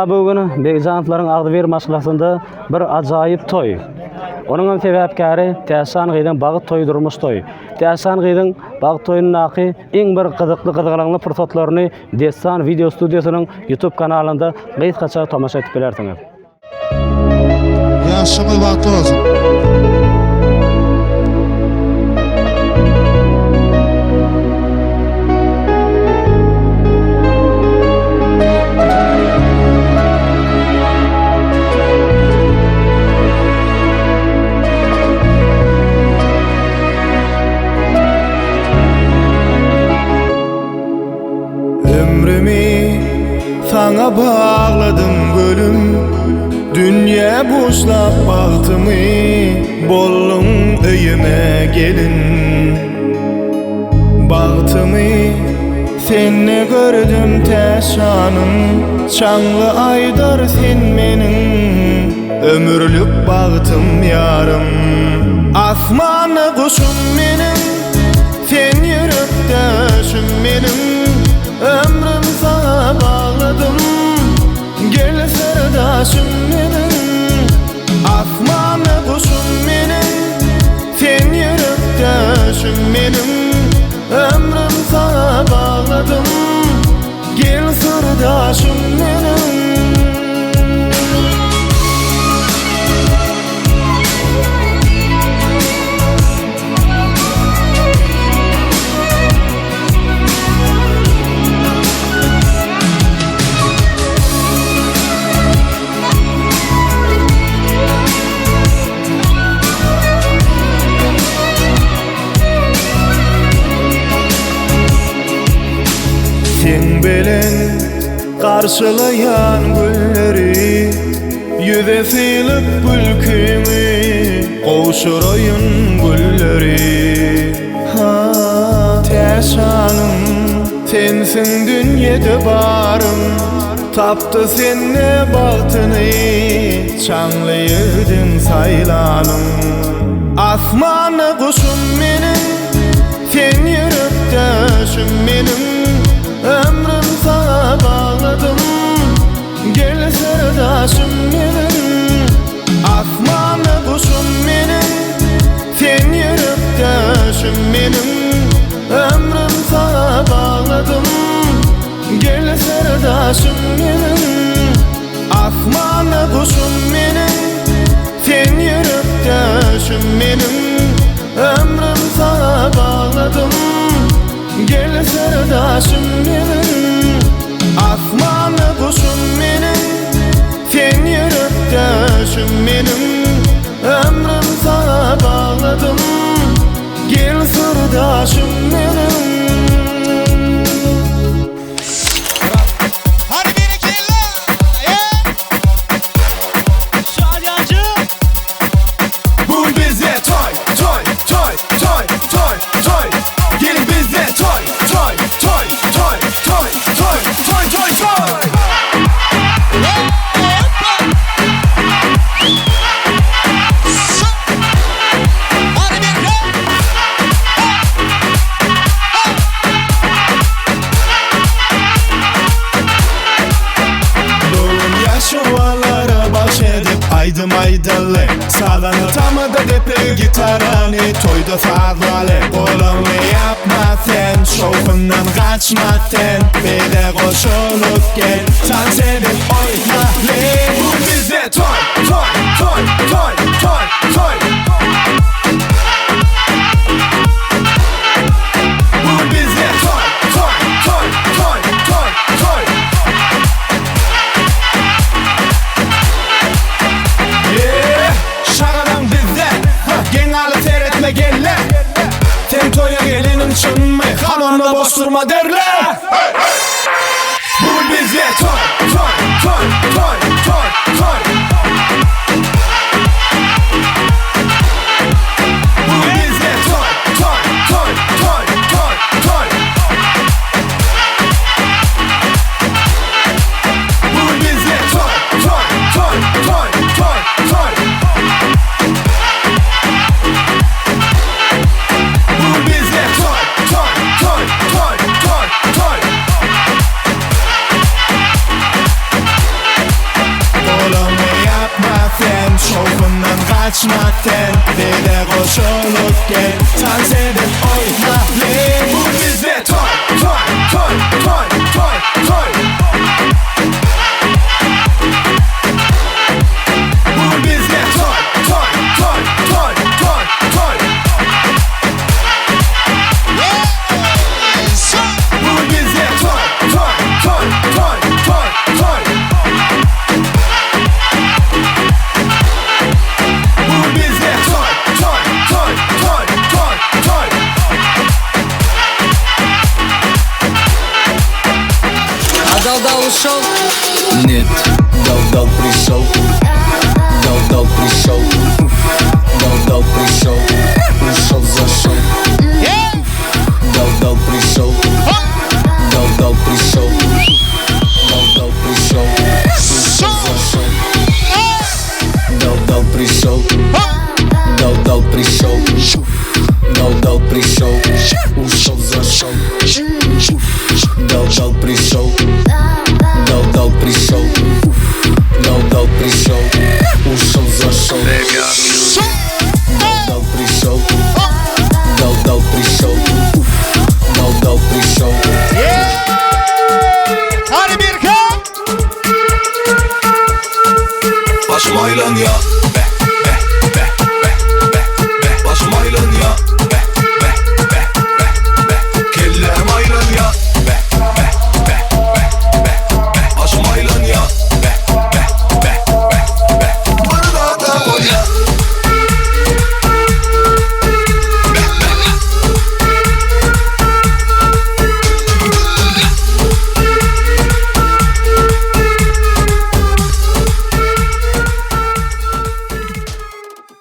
bugün Bizanlaryň agdy bir maşgalasynda bir ajaýyp toy. Onuň sebäpkäri Tashjan gyzyň bagy toýdurmuş toy. Tashjan gyzyň bagy toýunyňky iň bir gyzykly gyzgalaňly pursatlaryny DESSAN Video Studiosynyň YouTube kanalynda gysgaça tamaşa etip bilersiňiz. Yaşamy wagty bolsun. Sana bağladım gölüm, dünya boşlap baktımı, bolun öyüme gelin. Baktımı, seni gördüm Tashjan'ım, çanlı aydar sen menin, ömürlük baktım yarım. Asmanı kuşum menin, sen yürüp döşüm menin, ömrüm sana bağladım, gel serdaşım benim. Asmanı kuşum benim, sen yürüp döşüm benim, ömrüm sana bağladım, gel serdaşım benim. Sen bilen karşılayan gülleri, yüze silip bülkümü, koşurayın gülleri. Ha Tashjan'ım, sensin dünyada barım, taptı senne bahtını, çanlıydın saylanım. Asmanı kuşum benim, sen yürüp döşüm benim, ömrüm sana bağladım, gel serdaşım benim. Asmanı kuşum benim, sen yürüp döşüm benim, ömrüm sana bağladım, gel serdaşım benim. Asmanı kuşum benim, sen yürüp döşüm benim, ömrüm sana bağladım, gel serdaşım benim. Asmanı kuşum benim, sen yürüp döşüm benim, ömrüm sana bağladım, gel serdaşım benim. Hadi bir iki Şalyancı. Bu bize toy, toy, toy, toy, toy, toy. Gelin bize toy, toy, toy, toy, toy, toy, toy, toy, toy. Hadi bir Bolun yaşuvalara baş edip Aydymlary, sağlanı tamada depe gitarani, toyda sağlalı. Bolunu yapma sen, şokundan kaçma sen, bede koşulup gel, dans edip oynalı. Bu bize toy, toy, toy, toy, toy, toy. Bu bize toy, toy, toy, toy, toy, toy. Yeah, şakadan bize, genelde seyretme gelle. Sen toya gelinin çınmı, kanonla boş durma derler. Bu bize toy, toy, toy, toy, toy, toy. Bu bize toy, toy, toy, toy, toy, toy. Bu bize toy, toy, toy, toy, toy, toy. Bu bize toy, toy, toy, toy, toy, toy. şovundan kaçmakten Bele koşulup gel Dans edip oynayalım Bu bizde toy toy toy toy toy toy Bu bizde toy toy toy toy toy toy Bu bizde toy toy toy toy toy toy Bu bizde toy toy toy toy toy toy Дал ушел, нет, дал пришел, дал пришел, дал пришел, ушел зашел, дал пришел, дал пришел, дал пришел, ушел зашел, дал пришел, дал пришел, дал пришел, ушел зашел, дал пришел. Дал пришел, ушел зашел.